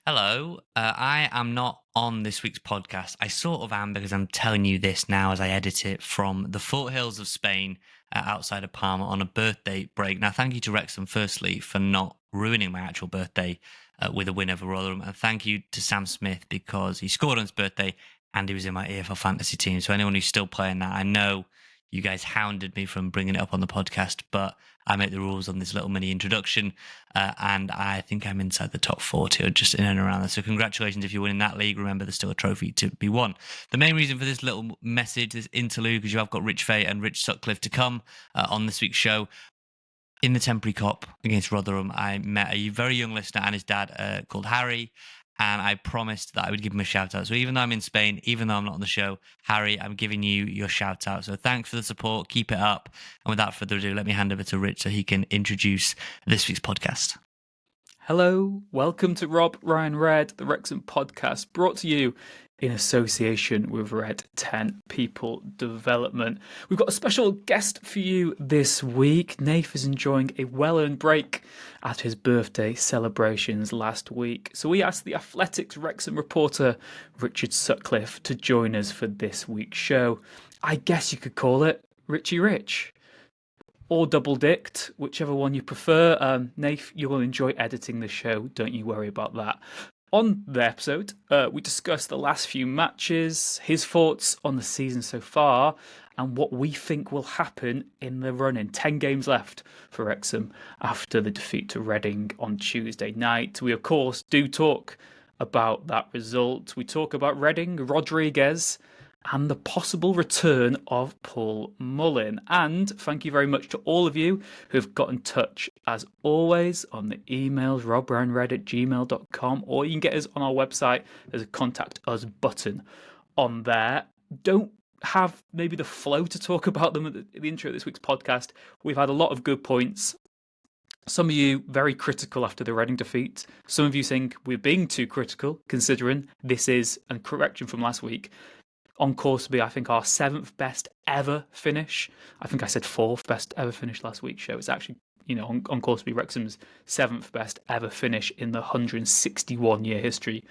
Hello, I am not on this week's podcast. I sort of am because I'm telling you this now as I edit it from the foothills of Spain outside of Palma on a birthday break. Now, thank you to Wrexham, firstly, for not ruining my actual birthday with a win over Rotherham. And thank you to Sam Smith because he scored on his birthday and he was in my EFL fantasy team. So, anyone who's still playing that, I know you guys hounded me from bringing it up on the podcast, but I make the rules on this little mini introduction, and I think I'm inside the top 40 or just in and around there. So congratulations if you're winning that league. Remember, there's still a trophy to be won. The main reason for this little message, this interlude, because you have got Rich Fay and Rich Sutcliffe to come on this week's show. In the temporary cop against Rotherham, I met a very young listener and his dad called Harry, and I promised that I would give him a shout out. So even though I'm in Spain, even though I'm not on the show, Harry, I'm giving you your shout out. So thanks for the support. Keep it up. And without further ado, let me hand over to Rich so he can introduce this week's podcast. Hello, welcome to Rob Ryan Red, the Wrexham podcast, brought to you in association with Red 10 People Development. We've got a special guest for you this week. Nath is enjoying a well-earned break at his birthday celebrations last week. So we asked the Athletics Wrexham reporter, Richard Sutcliffe, to join us for this week's show. I guess you could call it Richie Rich. Or double-dicked, whichever one you prefer. Nath, you will enjoy editing the show, don't you worry about that. On the episode, we discussed the last few matches, his thoughts on the season so far, and what we think will happen in the run-in. 10 games left for Wrexham after the defeat to Reading on Tuesday night. We, of course, do talk about that result. We talk about Reading, Rodriguez, and the possible return of Paul Mullin. And thank you very much to all of you who have got in touch, as always, on the emails, robryanred@gmail.com, or you can get us on our website. There's a contact us button on there. Don't have maybe the flow to talk about them at the intro of this week's podcast. We've had a lot of good points. Some of you very critical after the Reading defeat. Some of you saying we're being too critical, considering this is a correction from last week. On course to be, I think, our 7th best ever finish. I think I said 4th best ever finish last week's show. It's actually, on course to be Wrexham's 7th best ever finish in the 161-year history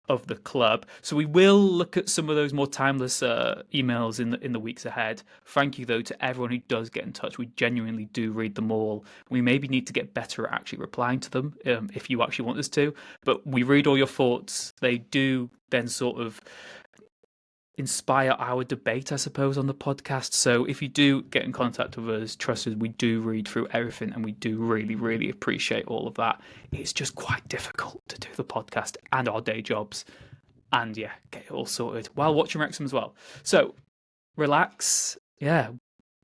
of the club. So we will look at some of those more timeless emails in the weeks ahead. Thank you, though, to everyone who does get in touch. We genuinely do read them all. We maybe need to get better at actually replying to them if you actually want us to. But we read all your thoughts. They do then sort of inspire our debate, I suppose, on the podcast. So if you do get in contact with us, trust us, we do read through everything and we do really, really appreciate all of that. It's just quite difficult to do the podcast and our day jobs and get it all sorted while watching Wrexham as well. So relax,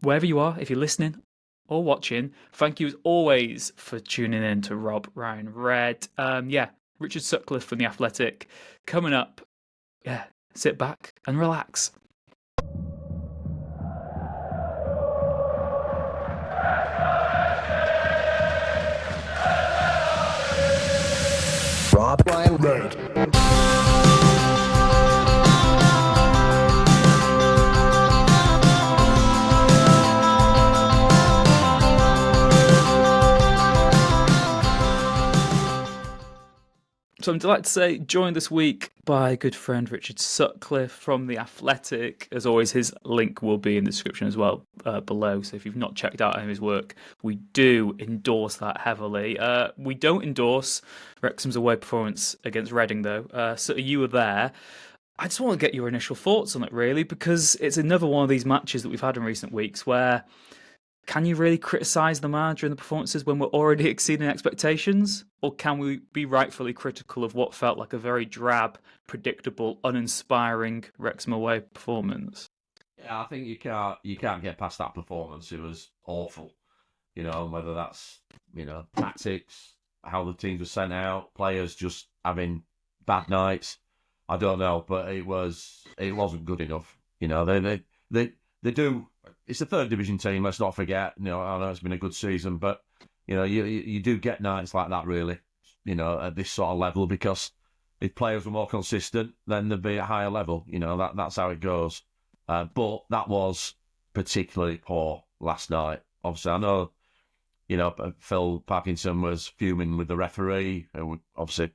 wherever you are, if you're listening or watching, thank you as always for tuning in to Rob Ryan Red. Richard Sutcliffe from The Athletic coming up. Sit back and relax. Rob Ryan Red. So I'm delighted to say, joined this week by good friend Richard Sutcliffe from The Athletic. As always, his link will be in the description as well below. So if you've not checked out any of his work, we do endorse that heavily. We don't endorse Wrexham's away performance against Reading, though. So you were there. I just want to get your initial thoughts on it, really, because it's another one of these matches that we've had in recent weeks where can you really criticise the manager and the performances when we're already exceeding expectations? Or can we be rightfully critical of what felt like a very drab, predictable, uninspiring Wrexham away performance? Yeah, I think you can't get past that performance. It was awful. Whether that's, tactics, how the teams were sent out, players just having bad nights. I don't know, but it wasn't good enough. They do. It's a third division team. Let's not forget. I know it's been a good season, but you do get nights like that, really. At this sort of level, because if players were more consistent, then they'd be at a higher level. That's how it goes. But that was particularly poor last night. Obviously, I know. Phil Parkinson was fuming with the referee. Obviously,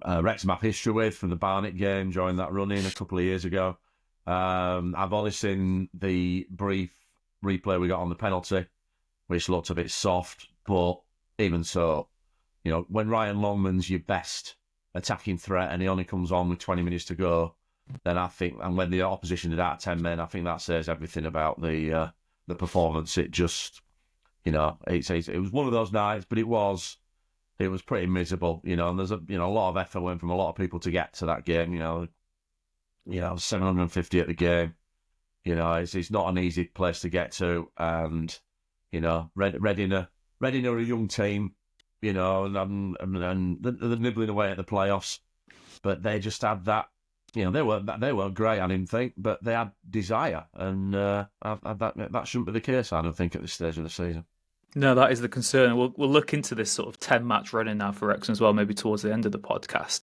Wrexham have history with from the Barnet game during that run-in a couple of years ago. I've only seen the brief replay we got on the penalty, which looked a bit soft, but even so, when Ryan Longman's your best attacking threat and he only comes on with 20 minutes to go, then I think, and when the opposition did out 10 men, I think that says everything about the performance. It just, it was one of those nights, but it was pretty miserable, and there's a lot of effort went from a lot of people to get to that game, 750 at the game, it's not an easy place to get to, and, Reading are a young team, and they're nibbling away at the playoffs, but they just had that, they weren't great, I didn't think, but they had desire, and that shouldn't be the case, I don't think, at this stage of the season. No, that is the concern. We'll look into this sort of 10-match running now for Wrexham as well, maybe towards the end of the podcast.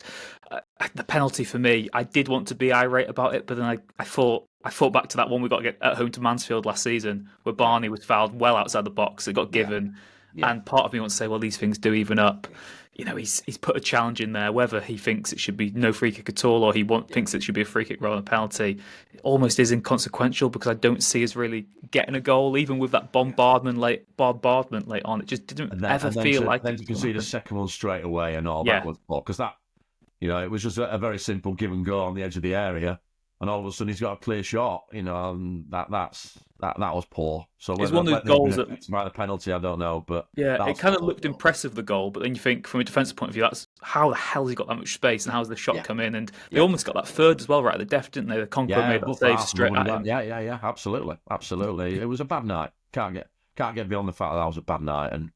The penalty for me, I did want to be irate about it, but then I thought back to that one we got at home to Mansfield last season, where Barney was fouled well outside the box. It got given, and part of me wants to say, well, these things do even up. He's put a challenge in there, whether he thinks it should be no free kick at all or he thinks it should be a free kick rather than a penalty. It almost is inconsequential because I don't see us really getting a goal, even with that bombardment late on. It just didn't ever feel like. Then you can see the second one straight away and all that was because that, it was just a very simple give and go on the edge of the area, and all of a sudden he's got a clear shot, and that was poor. So it's one of those goals that by the penalty, I don't know, but it kind of looked impressive, the goal. But then you think, from a defensive point of view, that's how the hell has he got that much space, and how's the shot come in? And they almost got that third as well, right at the def, didn't they? The Conqueror made that save straight at him. Yeah, absolutely. It was a bad night. Can't get beyond the fact that was a bad night and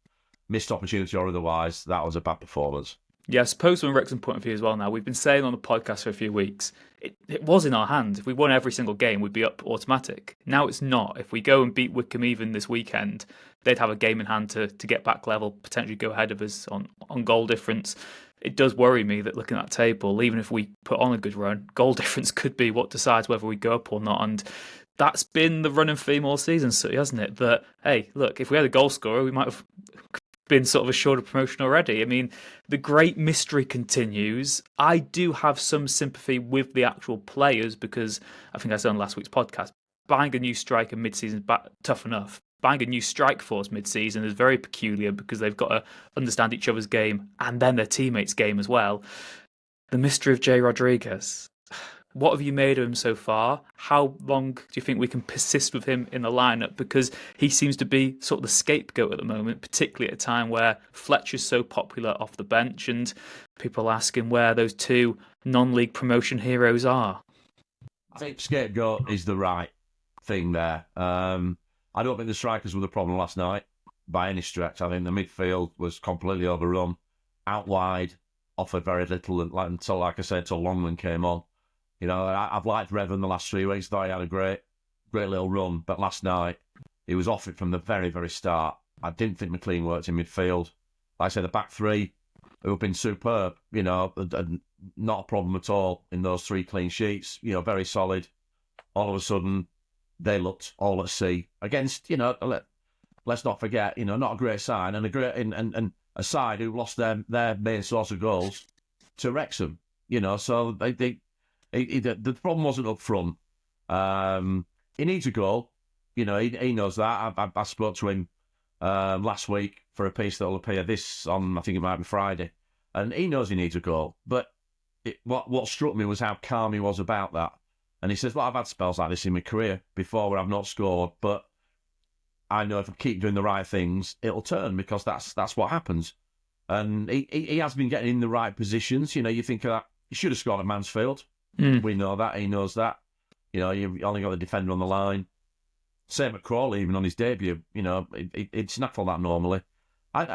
missed opportunity or otherwise. That was a bad performance. Yeah, I suppose from a Wrexham point of view as well now, we've been saying on the podcast for a few weeks, it was in our hands. If we won every single game, we'd be up automatic. Now it's not. If we go and beat Wycombe even this weekend, they'd have a game in hand to get back level, potentially go ahead of us on goal difference. It does worry me that looking at that table, even if we put on a good run, goal difference could be what decides whether we go up or not. And that's been the running theme all season, hasn't it? That, hey, look, if we had a goal scorer, we might have been sort of assured of promotion already. I mean, the great mystery continues. I do have some sympathy with the actual players because I think I said on last week's podcast, buying a new striker mid-season is tough enough. Buying a new strike force mid-season is very peculiar because they've got to understand each other's game and then their teammates' game as well. The mystery of Jay Rodriguez. What have you made of him so far? How long do you think we can persist with him in the lineup? Because he seems to be sort of the scapegoat at the moment, particularly at a time where Fletcher's so popular off the bench and people are asking where those two non-league promotion heroes are. I think scapegoat is the right thing there. I don't think the strikers were the problem last night by any stretch. I think the midfield was completely overrun. Out wide, offered very little until, like I said, till Longman came on. I've liked Revan the last 3 weeks. Thought he had a great little run. But last night, he was off it from the very, very start. I didn't think McLean worked in midfield. Like I said, the back three have been superb. Not a problem at all in those 3 clean sheets. Very solid. All of a sudden, they looked all at sea against. Let's not forget. Not a great sign and and a side who lost their main source of goals to Wrexham. So the problem wasn't up front. He needs a goal. He knows that. I spoke to him last week for a piece that will appear I think it might be Friday. And he knows he needs a goal. But what struck me was how calm he was about that. And he says, well, I've had spells like this in my career before where I've not scored, but I know if I keep doing the right things, it'll turn because that's what happens. And he has been getting in the right positions. You think of that. He should have scored at Mansfield. We know that. He knows that. You've only got the defender on the line. Same at Crawley, even on his debut. He'd snaffle that normally.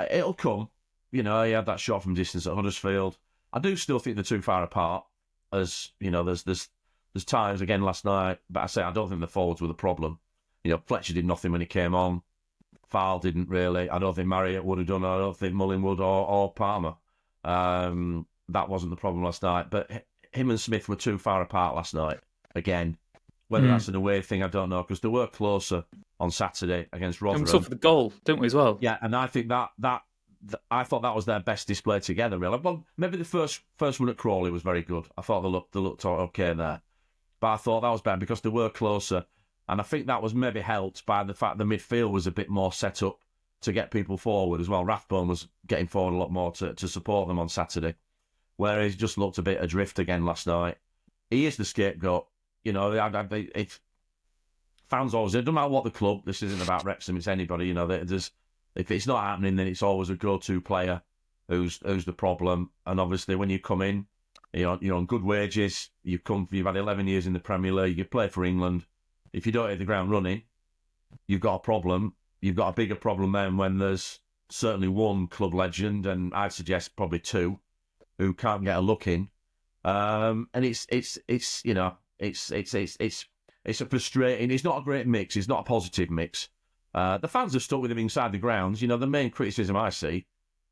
It'll come. He had that shot from distance at Huddersfield. I do still think they're too far apart. As there's times again last night, but I say I don't think the forwards were the problem. Fletcher did nothing when he came on. Fowle didn't really. I don't think Marriott would have done. I don't think Mullin would or Palmer. That wasn't the problem last night, but him and Smith were too far apart last night. Again, whether that's an away thing, I don't know, because they were closer on Saturday against Rotherham. And we saw for the goal, didn't we, as well? Yeah, and I think that I thought that was their best display together, really. Well, maybe the first one at Crawley was very good. I thought they looked okay there. But I thought that was better because they were closer. And I think that was maybe helped by the fact the midfield was a bit more set up to get people forward as well. Rathbone was getting forward a lot more to support them on Saturday, whereas he just looked a bit adrift again last night. He is the scapegoat. You know, if fans always, it doesn't matter what the club, this isn't about Wrexham, it's anybody, you know, if it's not happening, then it's always a go-to player who's the problem. And obviously when you come in, you're on good wages, you've had 11 years in the Premier League, you play for England. If you don't hit the ground running, you've got a problem. You've got a bigger problem then when there's certainly one club legend, and I'd suggest probably two, who can't get a look in. And it's a frustrating. It's not a great mix. It's not a positive mix. The fans have stuck with him inside the grounds. You know, the main criticism I see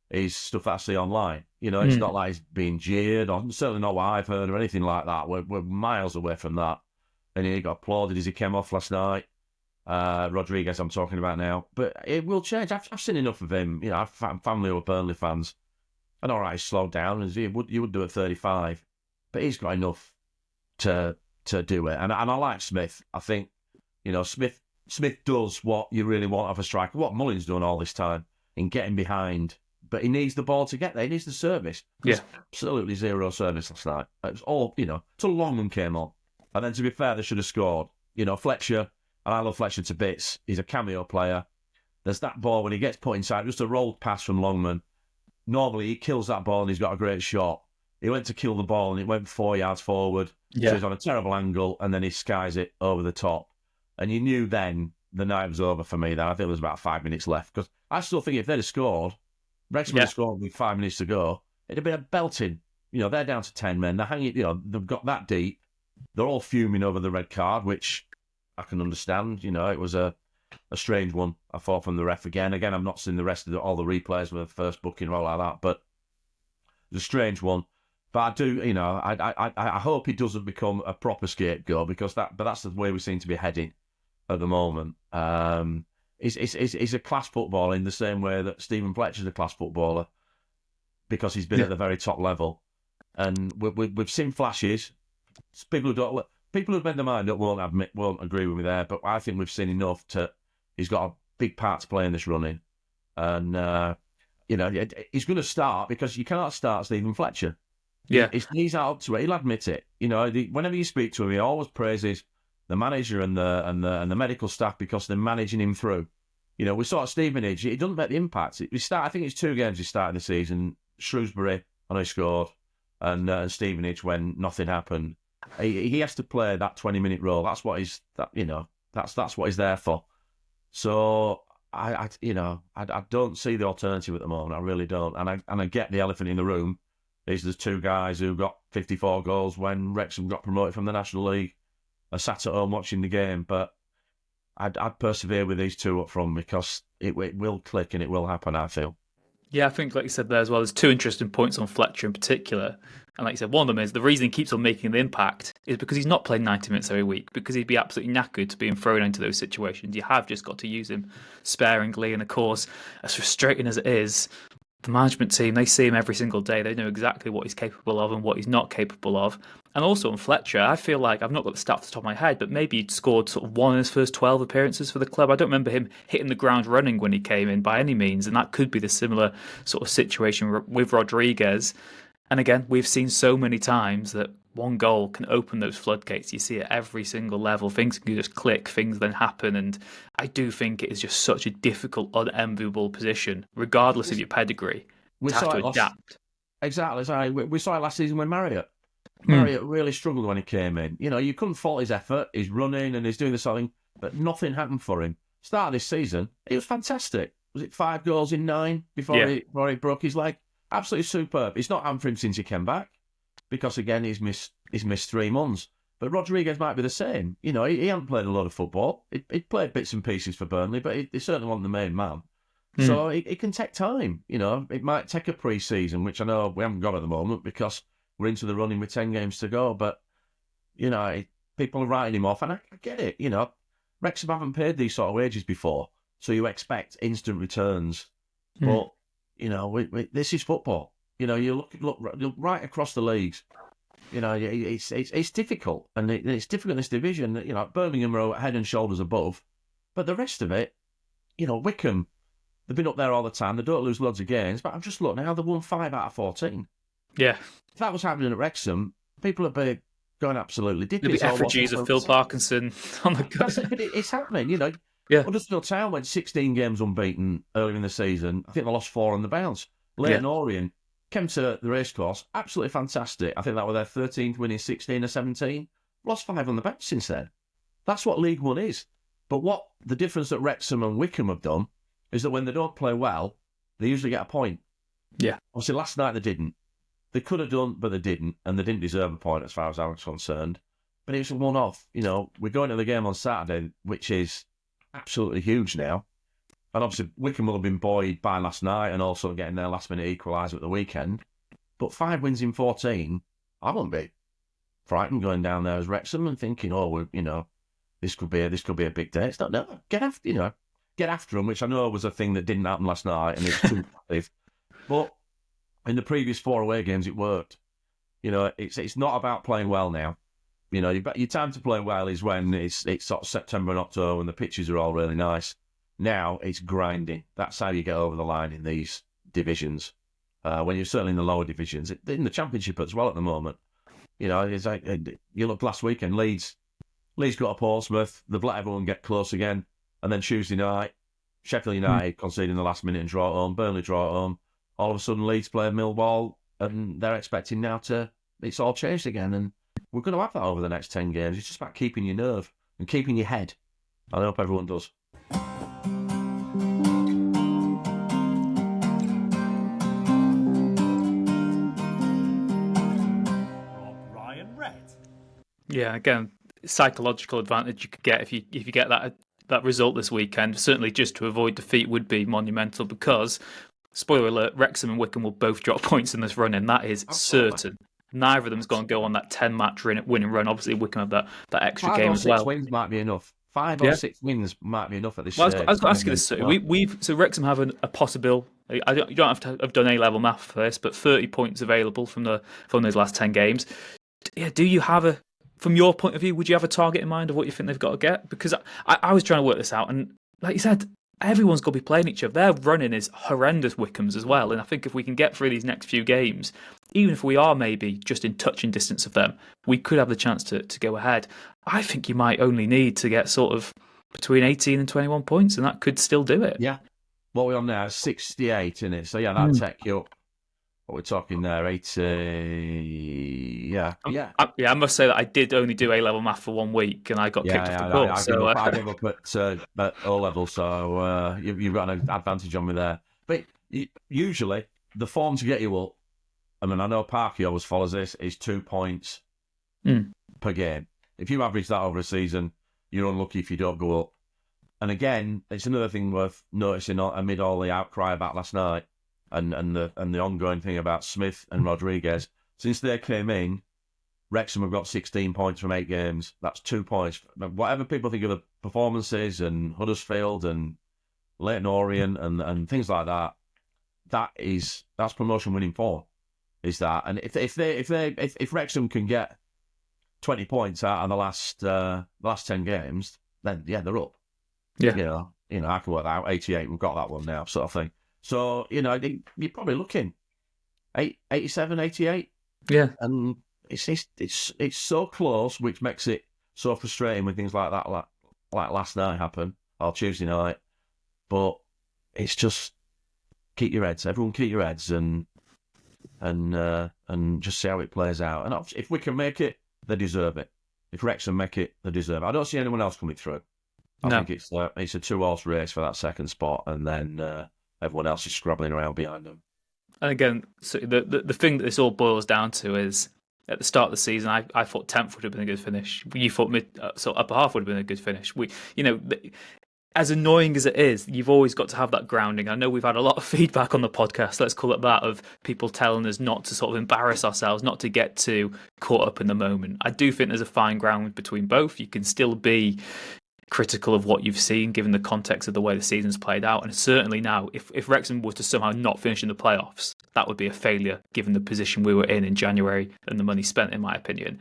is stuff that I see online. You know, it's not like he's being jeered, or certainly not what I've heard or anything like that. We're miles away from that. And he got applauded as he came off last night. Rodriguez, I'm talking about now. But it will change. I've seen enough of him. You know, I've family who are Burnley fans. And all right, he's slowed down, as you would do at 35. But he's got enough to do it. And I like Smith. I think, you know, Smith does what you really want of a striker, what Mullin's done all this time, in getting behind. But he needs the ball to get there. He needs the service. There's absolutely zero service last night. It was all, you know, till Longman came on. And then, to be fair, they should have scored. You know, Fletcher, and I love Fletcher to bits, he's a cameo player. There's that ball when he gets put inside, just a rolled pass from Longman. Normally, he kills that ball and he's got a great shot. He went to kill the ball and it went 4 yards forward. So he's on a terrible angle and then he skies it over the top. And you knew then the night was over for me then. I think there was about 5 minutes left. Because I still think if they'd have scored, Wrexham would have scored with 5 minutes to go, it'd have been a belting. You know, they're down to 10 men. They're hanging, you know, they've got that deep. They're all fuming over the red card, which I can understand. You know, it was a strange one, I thought, from the ref again. Again, I've not seen the rest of all the replays with the first booking, all like that, but it's a strange one. But I do, you know, I hope he doesn't become a proper scapegoat, because that's the way we seem to be heading at the moment. He's a class footballer in the same way that Stephen Fletcher's a class footballer, because he's been at the very top level. And we've seen flashes. People who've made their mind up won't agree with me there, but I think we've seen enough he's got a big part to play in this running. And, you know, he's going to start, because you can't start Stephen Fletcher. Yeah. He's not up to it. He'll admit it. You know, whenever you speak to him, he always praises the manager and the medical staff, because they're managing him through. You know, we saw at Stevenage, he doesn't make the impact. I think it's 2 games he started the season. Shrewsbury, and he scored, and Stevenage when nothing happened. He has to play that 20-minute role. That's what that's what he's there for. So I don't see the alternative at the moment. I really don't. And I get the elephant in the room. There's 2 guys who got 54 goals when Wrexham got promoted from the National League. I sat at home watching the game, but I'd persevere with these 2 up front, because it will click and it will happen, I feel. Yeah, I think, like you said there as well, there's 2 interesting points on Fletcher in particular. And like you said, one of them is the reason he keeps on making the impact is because he's not playing 90 minutes every week, because he'd be absolutely knackered to being thrown into those situations. You have just got to use him sparingly. And of course, as frustrating as it is, the management team, they see him every single day. They know exactly what he's capable of and what he's not capable of. And also on Fletcher, I feel like, I've not got the stats off the top of my head, but maybe he'd scored sort of 1 in his first 12 appearances for the club. I don't remember him hitting the ground running when he came in by any means, and that could be the similar sort of situation with Rodriguez. And again, we've seen so many times that 1 goal can open those floodgates. You see it at every single level. Things can just click, things then happen, and I do think it is just such a difficult, unenviable position, regardless of your pedigree, to have to adapt. Exactly. Sorry. We saw it last season when Marriott really struggled when he came in. You know, you couldn't fault his effort. He's running and he's doing the sort of thing, but nothing happened for him. Start of this season, he was fantastic. Was it 5 goals in 9 before he broke his leg? Absolutely superb. It's not happened for him since he came back, because again he's missed 3 months. But Rodriguez might be the same. You know, he hasn't played a lot of football. He played bits and pieces for Burnley, but he certainly wasn't the main man. So it can take time. You know, it might take a pre-season, which I know we haven't got at the moment because we're into the running with 10 games to go. But, you know, people are writing him off, and I get it. You know, Wrexham haven't paid these sort of wages before, so you expect instant returns. But this is football. You look right across the leagues. It's difficult, and it's difficult in this division. Birmingham are head and shoulders above, but the rest of it, Wycombe, they've been up there all the time. They don't lose loads of games, but I've just looked now. They've won 5 out of 14. Yeah. If that was happening at Wrexham, people would be going absolutely There'd ridiculous. be effigies of Phil Parkinson on the gut. But it's happening, Yeah. Huddersfield Town went 16 games unbeaten earlier in the season. I think they lost 4 on the bounce. Leyton Orient came to the racecourse, absolutely fantastic. I think that was their 13th win in 16 or 17. Lost 5 on the bounce since then. That's what League One is. But what the difference that Wrexham and Wycombe have done is that when they don't play well, they usually get a point. Yeah. Obviously, last night they didn't. They could have done, but they didn't, and they didn't deserve a point as far as I was concerned. But it was a one-off. We're going to the game on Saturday, which is absolutely huge now. And obviously, Wycombe will have been buoyed by last night and also getting their last-minute equaliser at the weekend. But 5 wins in 14, I wouldn't be frightened going down there as Wrexham and thinking, this could be a big day. It's not. No, get after them, which I know was a thing that didn't happen last night, and it's too effective. But in the previous 4 away games, it worked. It's not about playing well now. Your time to play well is when it's sort of September and October and the pitches are all really nice. Now it's grinding. That's how you get over the line in these divisions. When you're certainly in the lower divisions, in the Championship as well at the moment. It's like you look last weekend, Leeds got a Portsmouth. They've let everyone get close again, and then Tuesday night, Sheffield United conceding the last minute and draw at home. Burnley draw at home. All of a sudden, Leeds play Millwall, and they're expecting now it's all changed again. And we're going to have that over the next 10 games. It's just about keeping your nerve and keeping your head. I hope everyone does. Ryan Red. Yeah, again, psychological advantage you could get if you get that result this weekend. Certainly, just to avoid defeat would be monumental because, spoiler alert, Wrexham and Wycombe will both drop points in this run-in. That is certain. Neither of them's going to go on that 10-match winning run. Obviously, Wycombe have that extra game as well. 5 or 6 wins might be enough. 5 or 6 wins might be enough at this stage. I was going to ask you this. So Wrexham have a possible. You don't have to have done A-level math for this, but 30 points available from those last 10 games. Yeah, do you have from your point of view, would you have a target in mind of what you think they've got to get? Because I was trying to work this out, and like you said, everyone's got to be playing each other. Their running is horrendous, Wycombe's as well. And I think if we can get through these next few games, even if we are maybe just in touching distance of them, we could have the chance to go ahead. I think you might only need to get sort of between 18 and 21 points, and that could still do it. Yeah. What we're on now is 68, isn't it? So yeah, that'll take you up. What we're talking there, 80. Yeah. I must say that I did only do A-level math for 1 week, and I got kicked off the course. I gave up at O-level, so you've got an advantage on me there. But usually, the form to get you up, I know Parky always follows this, is 2 points per game. If you average that over a season, you're unlucky if you don't go up. And again, it's another thing worth noticing amid all the outcry about last night and the ongoing thing about Smith and Rodriguez. Since they came in, Wrexham have got 16 points from 8 games. That's 2 points. Whatever people think of the performances and Huddersfield and Leyton Orient and things like that, that's promotion winning form. Is that? And if Wrexham can get 20 points out of the last 10 games, then yeah, they're up. Yeah. I can work that out. 88, we've got that one now, sort of thing. So, you're probably looking 87, 88. Yeah. And it's so close, which makes it so frustrating when things like that, like last night happened, or Tuesday night. But it's just keep your heads. Everyone keep your heads and just see how it plays out. And if we can make it, they deserve it. If Wrexham make it, they deserve it. I don't see anyone else coming through. I think it's a 2-horse race for that second spot, and then everyone else is scrabbling around behind them. And again, so the thing that this all boils down to is at the start of the season, I thought 10th would have been a good finish. You thought upper half would have been a good finish. As annoying as it is, you've always got to have that grounding. I know we've had a lot of feedback on the podcast, let's call it that, of people telling us not to sort of embarrass ourselves, not to get too caught up in the moment. I do think there's a fine ground between both. You can still be critical of what you've seen, given the context of the way the season's played out. And certainly now, if Wrexham was to somehow not finish in the playoffs, that would be a failure, given the position we were in January and the money spent, in my opinion.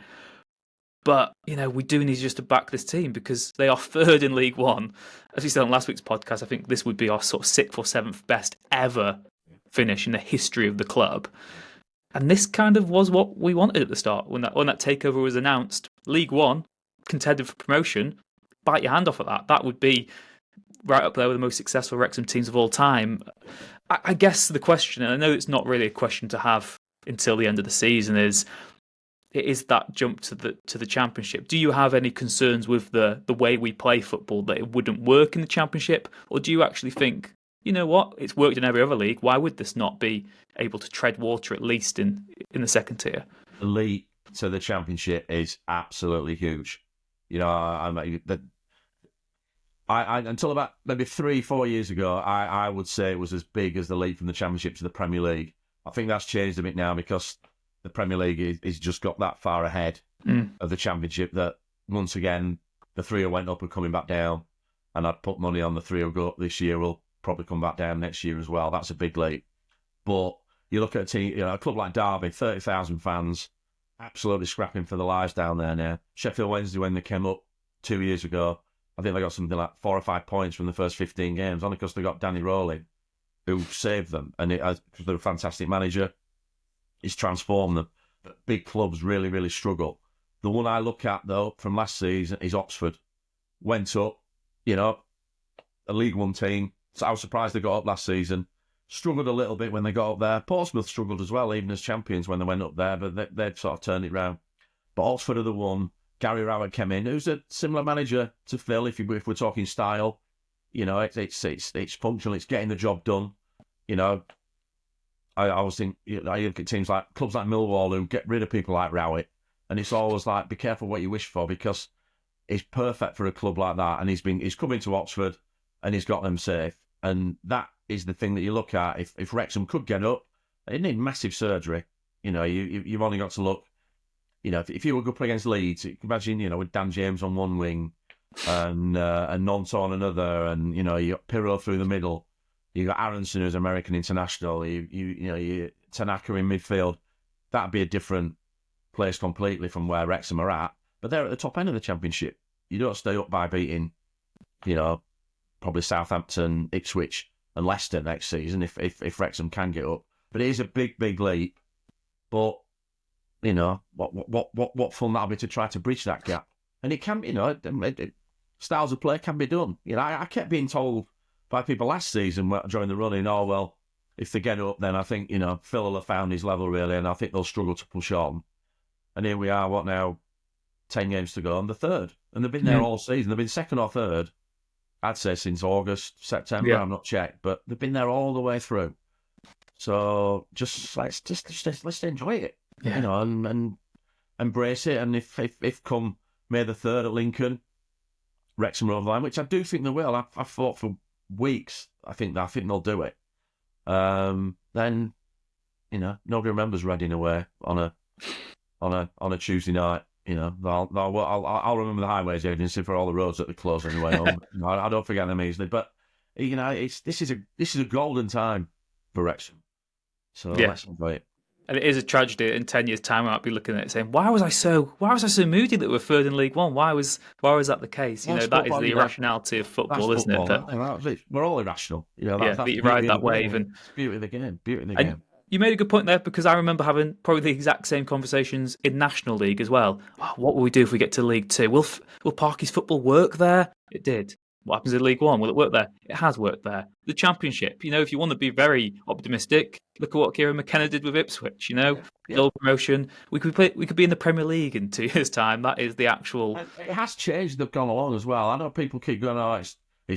But, we do need just to back this team because they are third in League One. As we said on last week's podcast, I think this would be our sort of 6th or 7th best ever finish in the history of the club. And this kind of was what we wanted at the start. When that takeover was announced, League One, contended for promotion, bite your hand off at that. That would be right up there with the most successful Wrexham teams of all time. I guess the question, and I know it's not really a question to have until the end of the season, is that jump to the Championship. Do you have any concerns with the way we play football, that it wouldn't work in the Championship? Or do you actually think, you know what, it's worked in every other league, why would this not be able to tread water at least in the second tier? The leap to the Championship is absolutely huge. Until about maybe 3-4 years ago, I would say it was as big as the leap from the Championship to the Premier League. I think that's changed a bit now because the Premier League is just got that far ahead of the Championship that once again the three who went up are coming back down, and I'd put money on the three who go up this year will probably come back down next year as well. That's a big leap. But you look at a team, a club like Derby, 30,000 fans, absolutely scrapping for their lives down there now. Sheffield Wednesday, when they came up 2 years ago, I think they got something like 4 or 5 points from the first 15 games, only because they got Danny Rowley, who saved them. And because they're a fantastic manager, he's transformed them. But big clubs really, really struggle. The one I look at, though, from last season is Oxford. Went up, a League One team. So I was surprised they got up last season. Struggled a little bit when they got up there. Portsmouth struggled as well, even as champions when they went up there, but they'd sort of turned it round. But Oxford are the one. Gary Rowett came in, who's a similar manager to Phil, if we're talking style. It's functional, it's getting the job done. I always think, I look at teams like clubs like Millwall who get rid of people like Rowett, and it's always like, be careful what you wish for, because he's perfect for a club like that, and he's come into Oxford and he's got them safe. And that is the thing that you look at. If Wrexham could get up, they need massive surgery. You've only got to look. If you were up against Leeds, you can imagine, with Dan James on one wing and Nonto on another, and you got Pirro through the middle. You got Aronson, who's American international. You Tanaka in midfield. That'd be a different place completely from where Wrexham are at. But they're at the top end of the Championship. You don't stay up by beating, probably Southampton, Ipswich, and Leicester next season if Wrexham can get up. But it is a big, big leap. But what fun that'll be to try to bridge that gap. And it can, styles of play can be done. I kept being told by people last season during the running, oh, well, if they get up, then I think, Phil will have found his level really, and I think they'll struggle to push on. And here we are, 10 games to go, and the third. And they've been there all season. They've been second or third, I'd say since August, September, I'm not checked, but they've been there all the way through. So let's enjoy it. And embrace it. And if come May the 3rd at Lincoln, Wrexham are over the line, which I do think they will. I've thought for weeks. I think they'll do it. Then, nobody remembers Reading away on a Tuesday night. I'll remember the Highways Agency for all the roads that they close anyway. I don't forget them easily. But this is a golden time for Wrexham. So let's enjoy it. And it is a tragedy. In 10 years' time, I might be looking at it saying, "Why was I so moody that we're third in League One? Why was that the case?" That is the irrationality of football, isn't it? We're all irrational. That you ride that wave, and beauty of the game. Beauty of the game. You made a good point there, because I remember having probably the exact same conversations in National League as well. Oh, what will we do if we get to League Two? Will Parky's football work there? It did. What happens in League One? Will it work there? It has worked there. The Championship, if you want to be very optimistic, look at what Kieran McKenna did with Ipswich. Goal promotion. We could be in the Premier League in 2 years' time. That is the actual. It has changed. They've gone along as well. I know people keep going, "Oh, it's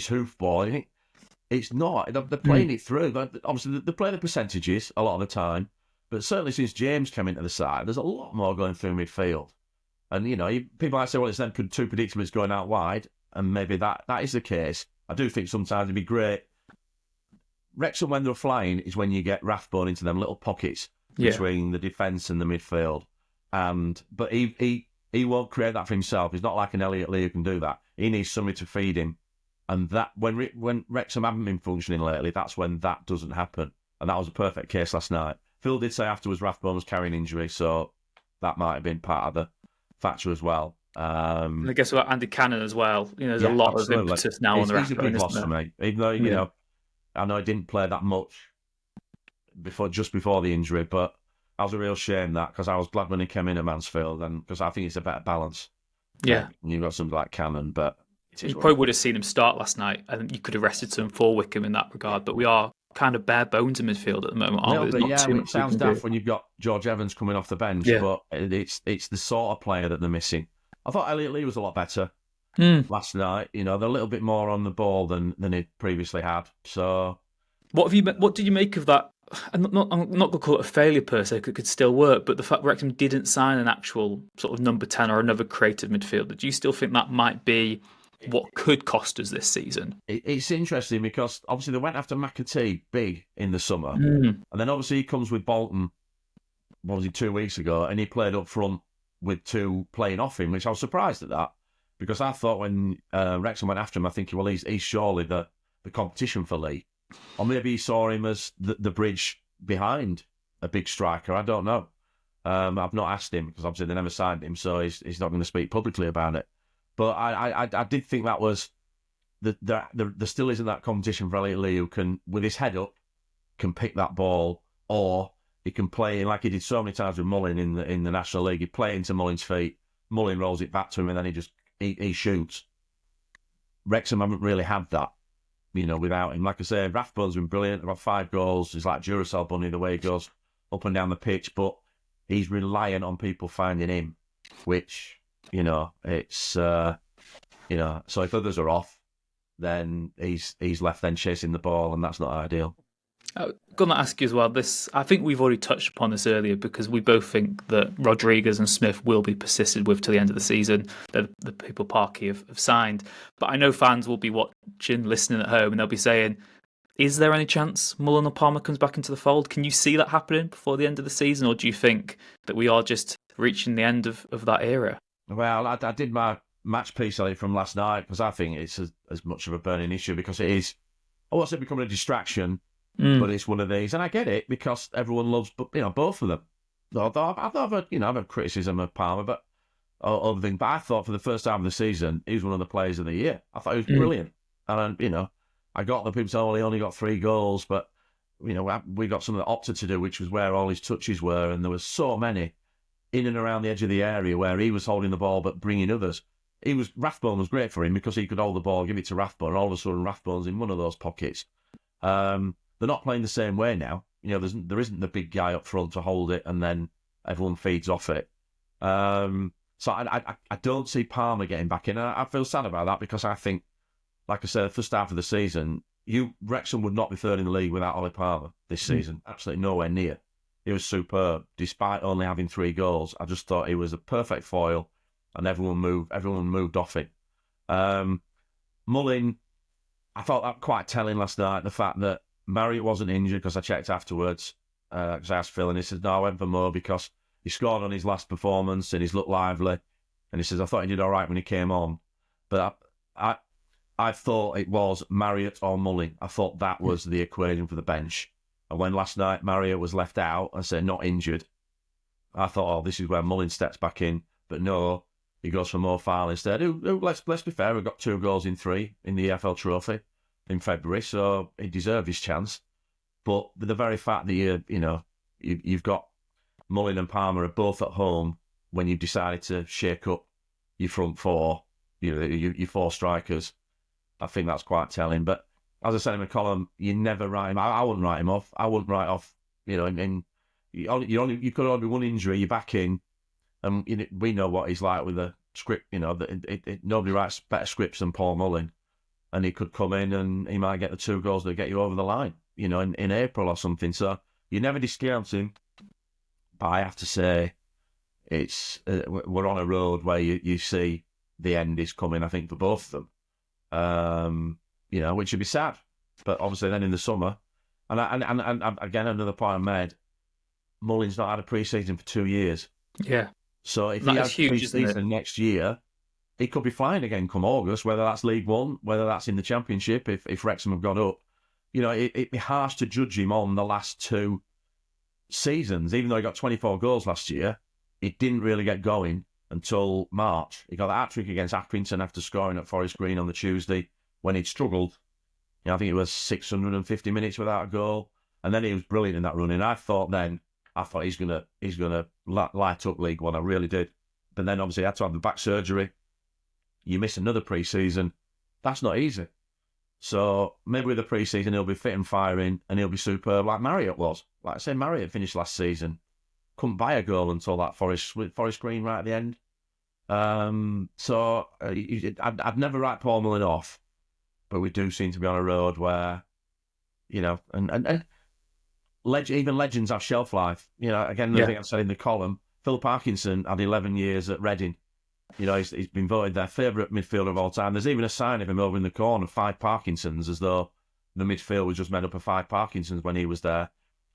hoofball." It's not. They're playing it through. Obviously, they play the percentages a lot of the time, but certainly since James came into the side, there's a lot more going through midfield. And people might say, "Well, it's them too predictable. It's going out wide." And maybe that is the case. I do think sometimes it'd be great. Wrexham, when they're flying, is when you get Rathbone into them little pockets between the defence and the midfield. But he he won't create that for himself. He's not like an Elliot Lee who can do that. He needs somebody to feed him. And that when Wrexham haven't been functioning lately, that's when that doesn't happen. And that was a perfect case last night. Phil did say afterwards Rathbone was carrying injury, so that might have been part of the factor as well. And I guess about Andy Cannon as well. There's a Yeah, lot absolutely. of impetus now on the He's a big loss Rathbone, for isn't me. Even though, Yeah. I know he didn't play that much just before the injury, but that was a real shame that, because I was glad when he came in at Mansfield, and because I think it's a better balance. Yeah. You've got somebody like Cannon, but You probably would have seen him start last night. I think you could have rested some for Wycombe in that regard, but we are kind of bare bones in midfield at the moment, aren't we? There's not too much it sounds we can daft do. when you've got George Evans coming off the bench, Yeah. but it's the sort of player that they're missing. I thought Elliot Lee was a lot better last night. They're a little bit more on the ball than he previously had. So, What did you make of that? I'm not going to call it a failure per se, 'cause it could still work, but the fact Wrexham didn't sign an actual sort of number 10 or another creative midfielder, do you still think that might be what could cost us this season? it's interesting because obviously they went after McAtee big in the summer, Mm. and then obviously he comes with Bolton. What was he 2 weeks ago? And he played up front with two playing off him, which I was surprised at that, because I thought when Wrexham went after him, I think, well, he's surely the competition for Lee, or maybe he saw him as the bridge behind a big striker. I don't know. I've not asked him because obviously they never signed him, so he's not going to speak publicly about it. But I did think that was there still isn't that competition for Elliot Lee, who can, with his head up, can pick that ball, or he can play like he did so many times with Mullin in the National League. He'd play into Mullin's feet, Mullin rolls it back to him, and then he shoots. Wrexham haven't really had that, without him. Like I say, Rathbone's been brilliant. They've got 5 goals. He's like Duracell Bunny the way he goes up and down the pitch, but he's reliant on people finding him, which, it's, so if others are off, then he's left then chasing the ball, and that's not ideal. I'm going to ask you as well, I think we've already touched upon this earlier, because we both think that Rodriguez and Smith will be persisted with to the end of the season. They're the people Parky have signed. But I know fans will be watching, listening at home, and they'll be saying, is there any chance Mullin or Palmer comes back into the fold? Can you see that happening before the end of the season, or do you think that we are just reaching the end of that era? Well, I did my match piece on it from last night, because I think it's as much of a burning issue, because it is, I won't say becoming a distraction, but it's one of these, and I get it, because everyone loves, both of them. Although I've had criticism of Palmer, but other thing. But I thought for the first half of the season, he was one of the players of the year. I thought he was brilliant, and I got the people saying, "Oh, he only got 3 goals," but we got something that opted to do, which was where all his touches were, and there was so many in and around the edge of the area where he was holding the ball but bringing others. Rathbone was great for him, because he could hold the ball, give it to Rathbone, and all of a sudden Rathbone's in one of those pockets. They're not playing the same way now. There isn't the big guy up front to hold it and then everyone feeds off it. So I don't see Palmer getting back in. I feel sad about that, because I think, like I said, the first half of the season, Wrexham would not be third in the league without Ollie Palmer this season. Absolutely nowhere near. He was superb, despite only having 3 goals. I just thought he was a perfect foil, and everyone moved off it. Mullin, I thought that quite telling last night, the fact that Marriott wasn't injured, because I checked afterwards, because I asked Phil, and he said, no, I went for Mo because he scored on his last performance and he's looked lively. And he says, I thought he did all right when he came on. But I thought it was Marriott or Mullin. I thought that was the equation for the bench. And when last night Marriott was left out, I said not injured, I thought, oh, this is where Mullin steps back in. But no, he goes for Mo Farley instead. Let's be fair, we got 2 goals in 3 in the EFL Trophy in February, so he deserved his chance. But the very fact that you've got Mullin and Palmer are both at home when you decided to shake up your front 4, your 4 strikers, I think that's quite telling. But as I said in my column, you never write him. I wouldn't write him off. I wouldn't write off. You could only be one injury. You're back in, and we know what he's like with a script. Nobody writes better scripts than Paul Mullin. And he could come in and he might get the 2 goals that get you over the line, in April or something. So you never discount him. But I have to say, we're on a road where you see the end is coming, I think, for both of them. Which would be sad. But obviously then in the summer, and again, another point I made, Mullin's not had a pre-season for 2 years. Yeah. So if he That is has huge, isn't it? pre-season next year, he could be flying again come August, whether that's League One, whether that's in the Championship, if Wrexham have got up. It'd be harsh to judge him on the last 2 seasons. Even though he got 24 goals last year, it didn't really get going until March. He got the hat-trick against Accrington after scoring at Forest Green on the Tuesday when he'd struggled. I think it was 650 minutes without a goal. And then he was brilliant in that run. And I thought he's gonna light up League One. I really did. But then obviously he had to have the back surgery. You miss another pre-season. That's not easy. So maybe with the pre-season he'll be fit and firing and he'll be superb like Marriott was. Like I say, Marriott finished last season. Couldn't buy a goal until that Forest Green right at the end. I'd never write Paul Mullin off, but we do seem to be on a road where, and even legends have shelf life. Again, the thing I've said in the column, Phil Parkinson had 11 years at Reading. He's been voted their favourite midfielder of all time. There's even a sign of him over in the corner, 5 Parkinsons, as though the midfield was just made up of 5 Parkinsons when he was there.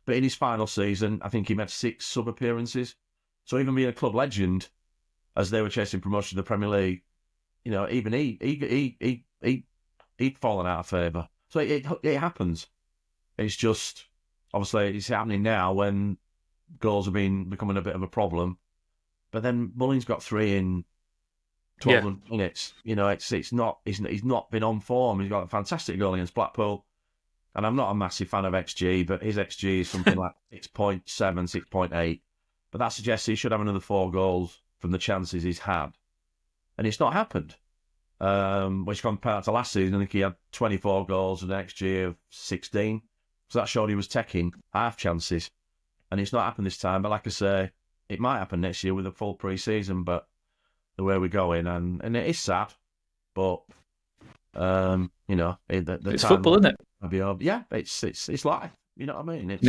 But in his final season, I think he made 6 sub-appearances. So even being a club legend, as they were chasing promotion to the Premier League, even he'd fallen out of favour. So it happens. It's just, obviously, it's happening now when goals have been becoming a bit of a problem. But then Mullin's got 3 in 12 minutes. He's not been on form. He's got a fantastic goal against Blackpool. And I'm not a massive fan of XG, but his XG is something like 6.7, 6.8. But that suggests he should have another 4 goals from the chances he's had. And it's not happened. Which compared to last season, I think he had 24 goals and an XG of 16. So that showed he was taking half chances. And it's not happened this time. But like I say, it might happen next year with a full pre-season, but the way we're going, and it is sad, but the it's time football, isn't it? Yeah, it's life. You know what I mean? It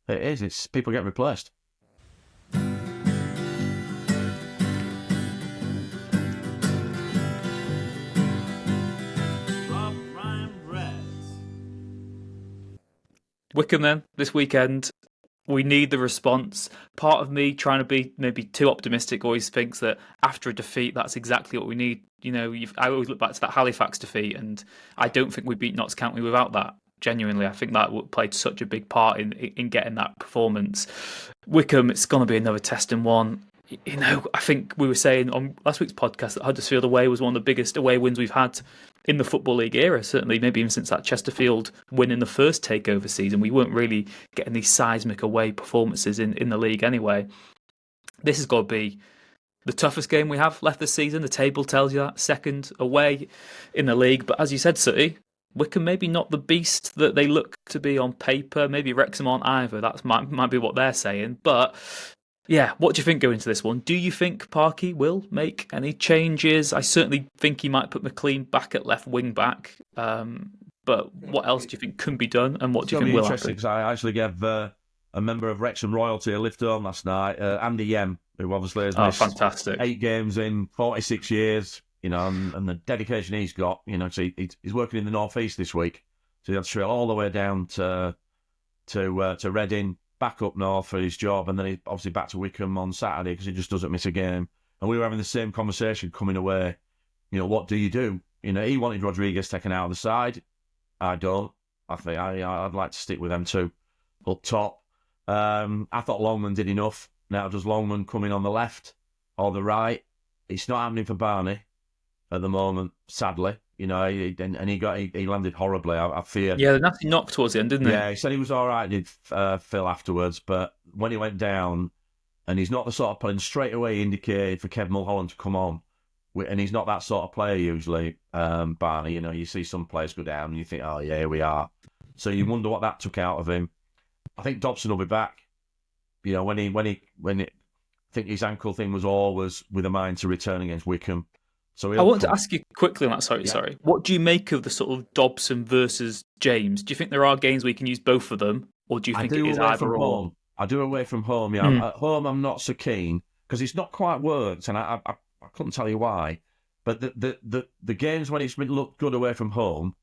is. It's people get replaced. Rob, Ryan, Red. Wycombe then this weekend. We need the response. Part of me, trying to be maybe too optimistic, always thinks that after a defeat, that's exactly what we need. I always look back to that Halifax defeat, and I don't think we beat Notts County without that. Genuinely, I think that played such a big part in getting that performance. Wycombe, it's going to be another testing one. I think we were saying on last week's podcast that Huddersfield away was one of the biggest away wins we've had in the Football League era, certainly maybe even since that Chesterfield win in the first takeover season. We weren't really getting these seismic away performances in the league anyway. This has got to be the toughest game we have left this season. The table tells you that, second away in the league. But as you said, Sutty, Wycombe maybe not the beast that they look to be on paper. Maybe Wrexham aren't either. That might be what they're saying. But yeah, what do you think going into this one? Do you think Parky will make any changes? I certainly think he might put McLean back at left wing back. But what else do you think can be done, and what do you think will happen? Because I actually gave a member of Wrexham royalty a lift home last night, Andy Yem, who obviously has missed fantastic. 8 games in 46 years. And the dedication he's got. So he's working in the North East this week, so he had to trail all the way down to Reading, back up north for his job, and then he's obviously back to Wycombe on Saturday because he just doesn't miss a game. And we were having the same conversation coming away. What do you do? He wanted Rodriguez taken out of the side. I don't. I think I'd like to stick with them two up top. I thought Longman did enough. Now does Longman come in on the left or the right? It's not happening for Barney at the moment, sadly. He landed horribly. I fear. Yeah, the nasty knock towards the end, didn't he? Yeah, he said he was all right, did Phil afterwards, but when he went down, and he's not the sort of player, straight away indicated for Kev Mulholland to come on, and he's not that sort of player usually, Barney. You see some players go down and you think, oh yeah, here we are. So you wonder what that took out of him. I think Dobson will be back. When I think his ankle thing was always with a mind to return against Wycombe. So I want to ask you quickly on that. Sorry. What do you make of the sort of Dobson versus James? Do you think there are games where you can use both of them, or do you think it is either or? I do away from home. Yeah, at home I'm not so keen because it's not quite worked, and I couldn't tell you why. But the games when it's looked good away from home,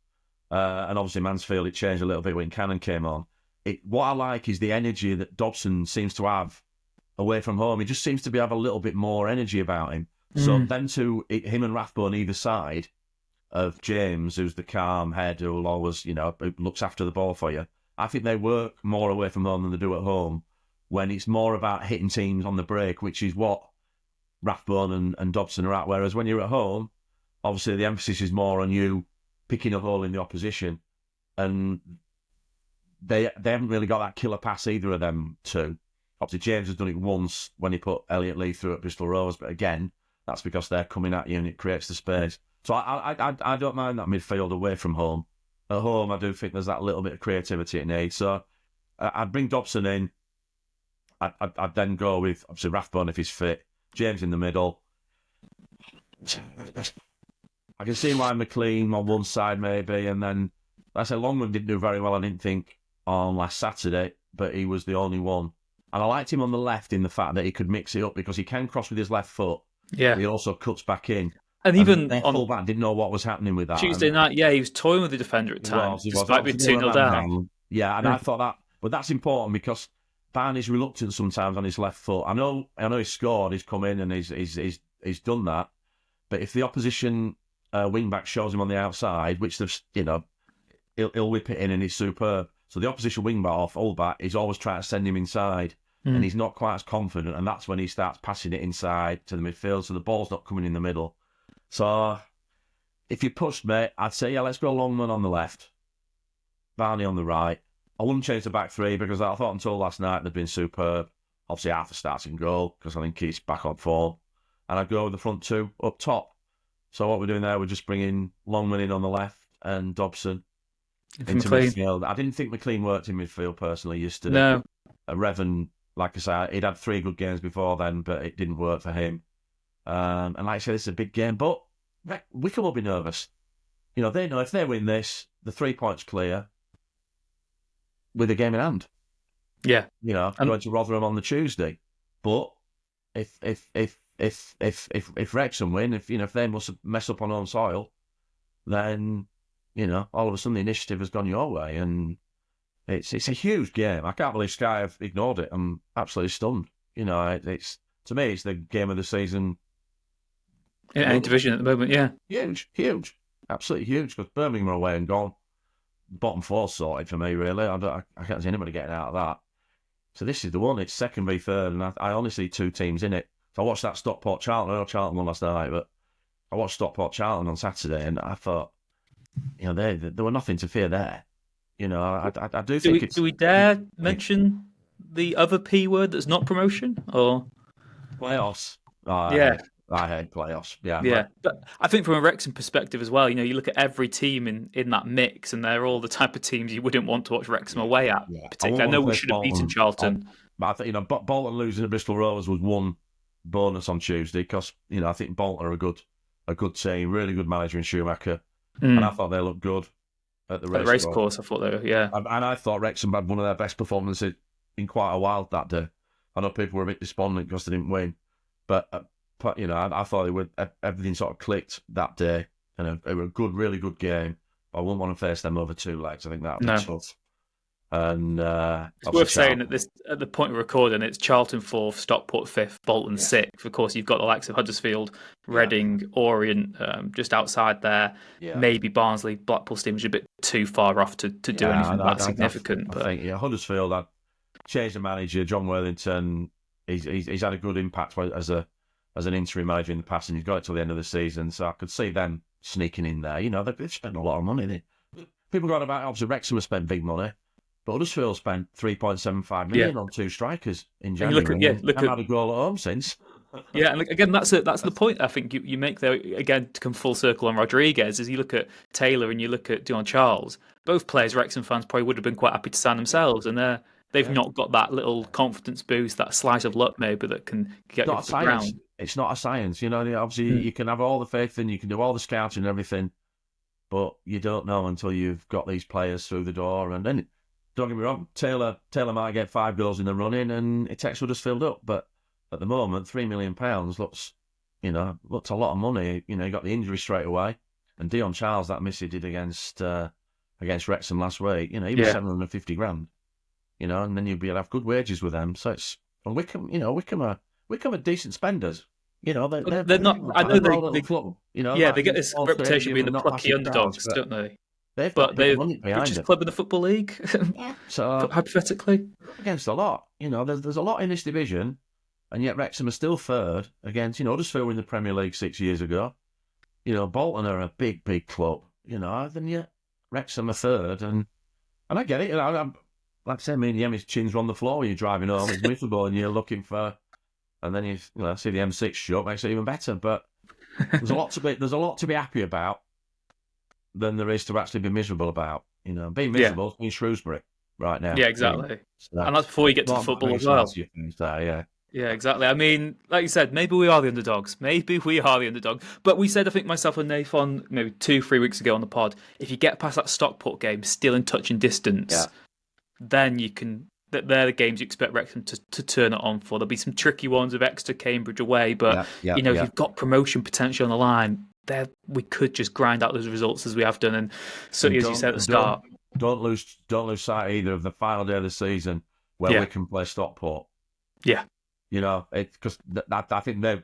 and obviously Mansfield, it changed a little bit when Cannon came on. What I like is the energy that Dobson seems to have away from home, he just seems to have a little bit more energy about him. So then him and Rathbone either side of James, who's the calm head who'll always, who looks after the ball for you. I think they work more away from home than they do at home when it's more about hitting teams on the break, which is what Rathbone and Dobson are at. Whereas when you're at home, obviously the emphasis is more on you picking a hole in the opposition. And they haven't really got that killer pass, either of them two. Obviously, James has done it once when he put Elliot Lee through at Bristol Rovers, but again, that's because they're coming at you and it creates the space. So I don't mind that midfield away from home. At home, I do think there's that little bit of creativity it needs. So I'd bring Dobson in. I'd then go with, obviously, Rathbone if he's fit. James in the middle. I can see why McLean on one side maybe, and then, like I said, Longman didn't do very well, I didn't think, on last Saturday, but he was the only one. And I liked him on the left in the fact that he could mix it up because he can cross with his left foot. Yeah. He also cuts back in. And even their fullback didn't know what was happening with that. Tuesday night, he was toying with the defender at times, despite being 2-0 down. Yeah, and I thought that, but that's important because Barney's reluctant sometimes on his left foot. I know he's scored, he's come in and he's done that. But if the opposition wing back shows him on the outside, which they've, he'll whip it in and he's superb. So the opposition wing back or fullback is always trying to send him inside, and he's not quite as confident, and that's when he starts passing it inside to the midfield. So the ball's not coming in the middle. So if you pushed me, I'd say, let's go Longman on the left, Barney on the right. I wouldn't change the back three because I thought until last night they'd been superb. Obviously, Arthur starts in goal because I think he's back on form. And I'd go with the front two up top. So what we're doing there, we're just bringing Longman in on the left and Dobson into midfield. I didn't think McLean worked in midfield personally yesterday. No. Revan, like I say, he'd had 3 good games before then, but it didn't work for him. And like I said, it's a big game, but Wycombe will be nervous. They know if they win this, the 3 points clear with a game in hand. Yeah. Going to Rotherham on the Tuesday. But if Wrexham win, if they must mess up on home soil, then all of a sudden the initiative has gone your way, and it's a huge game. I can't believe Sky have ignored it. I'm absolutely stunned. It's to me, it's the game of the season. In any division at the moment, yeah. Huge, absolutely huge. Because Birmingham are away and gone. Bottom 4 sorted for me, really. I can't see anybody getting out of that. So this is the one. It's second v third, and I only see 2 teams in it. So I watched that Stockport Charlton. I know Charlton won last night, but I watched Stockport Charlton on Saturday, and I thought, there were nothing to fear there. I do think do we dare mention the other P word that's not promotion or playoffs? I hate playoffs. Yeah. But I think from a Wrexham perspective as well, you look at every team in that mix, and they're all the type of teams you wouldn't want to watch Wrexham away at. Yeah. Particularly, I know we should have beaten Charlton, but I think Bolton losing to Bristol Rovers was one bonus on Tuesday because I think Bolton are a good team, really good manager in Schumacher, and I thought they looked good at the race course. I thought they were, yeah, and I thought Wrexham had one of their best performances in quite a while that day. I know people were a bit despondent because they didn't win, but I thought everything sort of clicked that day, and it was a really good game. I wouldn't want to face them over 2 legs. I think that would be tough. And it's worth saying at the point of recording, it's Charlton 4th, Stockport 5th, Bolton 6th. Of course, you've got the likes of Huddersfield, Reading, Orient just outside there. Yeah. Maybe Barnsley, Blackpool Steamers are a bit too far off to do anything that significant. I think Huddersfield had changed the manager, John Worthington. He's had a good impact as an interim manager in the past, and he's got it till the end of the season. So I could see them sneaking in there. They've spent a lot of money. People got about, obviously Wrexham have spent big money, but Huddersfield spent 3.75 million on 2 strikers in January. Look at had a goal at home since. Yeah, and again, that's the point I think you make there. Again, to come full circle on Rodriguez, is you look at Taylor and you look at Dion Charles. Both players, Wrexham fans probably would have been quite happy to sign themselves, and they've not got that little confidence boost, that slice of luck maybe that can get you off the ground. It's not a science, obviously you can have all the faith and you can do all the scouting and everything, but you don't know until you've got these players through the door. And then, don't get me wrong, Taylor might get 5 goals in the running and it takes Huddersfield up, but at the moment, £3 million looks a lot of money. You got the injury straight away, and Dion Charles, that miss he did against Wrexham last week, he was 750 grand, and then you'd be able to have good wages with them. So And Wycombe are decent spenders. They're not. I know they club. they get this reputation of being the plucky underdogs, don't they? They've But got big money behind richest them. club in the Football League, So hypothetically. against a lot. There's a lot in this division, and yet Wrexham are still third against Huddersfield in the Premier League 6 years ago. Bolton are a big club. Then yet Wrexham are third, and I get it. I'm like I said, me and the Emmy's chins are on the floor when you're driving home. It's miserable, and you're looking for, and then you see the M6 shut, makes it even better. But there's a lot to be happy about than there is to actually be miserable about. Being miserable means Shrewsbury right now. Yeah, exactly. And that's before you get to the football as well. Yeah, exactly. I mean, like you said, maybe we are the underdogs. But we said, I think myself and Nathan, maybe 2-3 weeks ago on the pod, if you get past that Stockport game, still in touching distance, then you can. They're the games you expect Wrexham to turn it on for. There'll be some tricky ones of Exeter, Cambridge away, but if you've got promotion potential on the line, we could just grind out those results as we have done. And certainly, as you said at the start, don't lose sight either of the final day of the season where we can play Stockport. Yeah. Because I think they,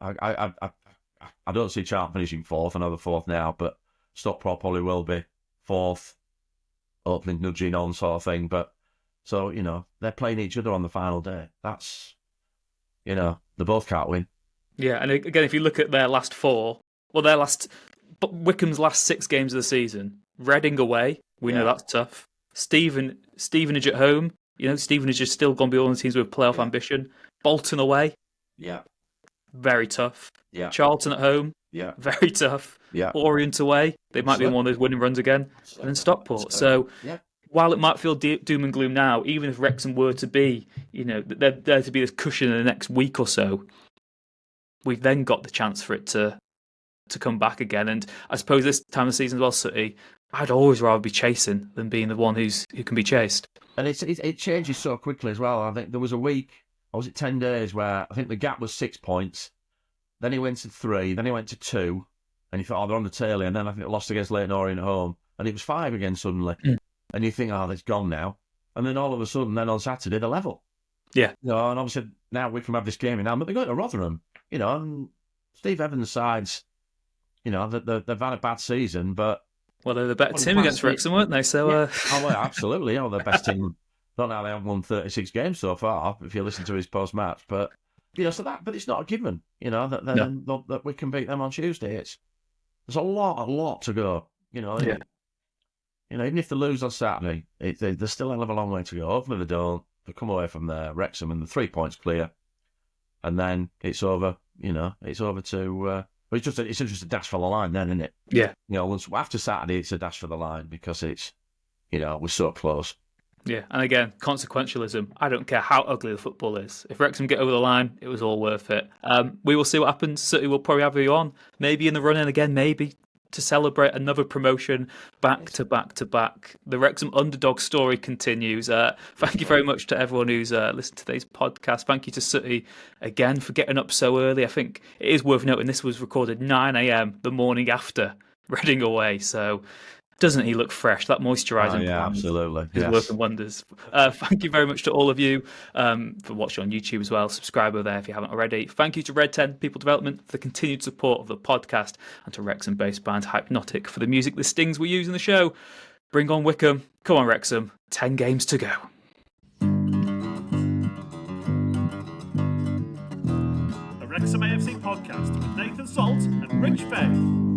I don't see Charlton finishing fourth. I know they're fourth now, but Stockport probably will be fourth, opening nudging on sort of thing. But so they're playing each other on the final day. That's they both can't win. Yeah, and again, if you look at their last four, Wycombe's last 6 games of the season, Reading away, we know that's tough. Stevenage at home, Stevenage is still going to be one of the teams with playoff ambition. Bolton away, very tough. Charlton at home, very tough. Orient away, they might be on one of those winning runs again. And then Stockport. So while it might feel doom and gloom now, even if Wrexham were to be, they're there to be this cushion in the next week or so, we've then got the chance for it to come back again. And I suppose this time of the season as well, City, I'd always rather be chasing than being the one who can be chased. And it changes so quickly as well. I think there was a week, or was it 10 days, where I think the gap was 6 points. Then he went to 3, then he went to 2, and you thought, they're on the tail. And then I think it lost against Leyton Orient at home, and it was 5 again suddenly. And you think, it's gone now. And then all of a sudden, then on Saturday, they're level. Yeah. And obviously now we can have this game in hand, but they're going to Rotherham. And Steve Evans' sides, they've had a bad season, but... Well, they're the better team against Wrexham, weren't they? So, absolutely. They're the best team. Don't know how they have won 36 games so far, if you listen to his post-match. But, but it's not a given, that we can beat them on Tuesday. There's a lot to go, even if they lose on Saturday, there's still a long way to go. Hopefully they don't. They come away from there, Wrexham, and the 3 points clear. And then it's over, it's over to... it's just a dash for the line then, isn't it? Yeah. Once after Saturday, it's a dash for the line because it's, we're so close. Yeah, and again, consequentialism. I don't care how ugly the football is. If Wrexham get over the line, it was all worth it. We will see what happens. City will probably have you on. Maybe in the run-in again, maybe to celebrate another promotion back to back to back. The Wrexham underdog story continues. Thank you very much to everyone who's listened to today's podcast. Thank you to Sutty again for getting up so early. I think it is worth noting this was recorded 9 a.m. the morning after Reading away. So doesn't he look fresh? That moisturising absolutely is working wonders. Thank you very much to all of you for watching on YouTube as well. Subscribe over there if you haven't already. Thank you to Red 10 People Development for the continued support of the podcast, and to Wrexham-based band Hypnotic for the music the stings we use in the show. Bring on Wycombe. Come on, Wrexham. 10 games to go. The Wrexham AFC podcast with Nathan Salt and Rich Faye.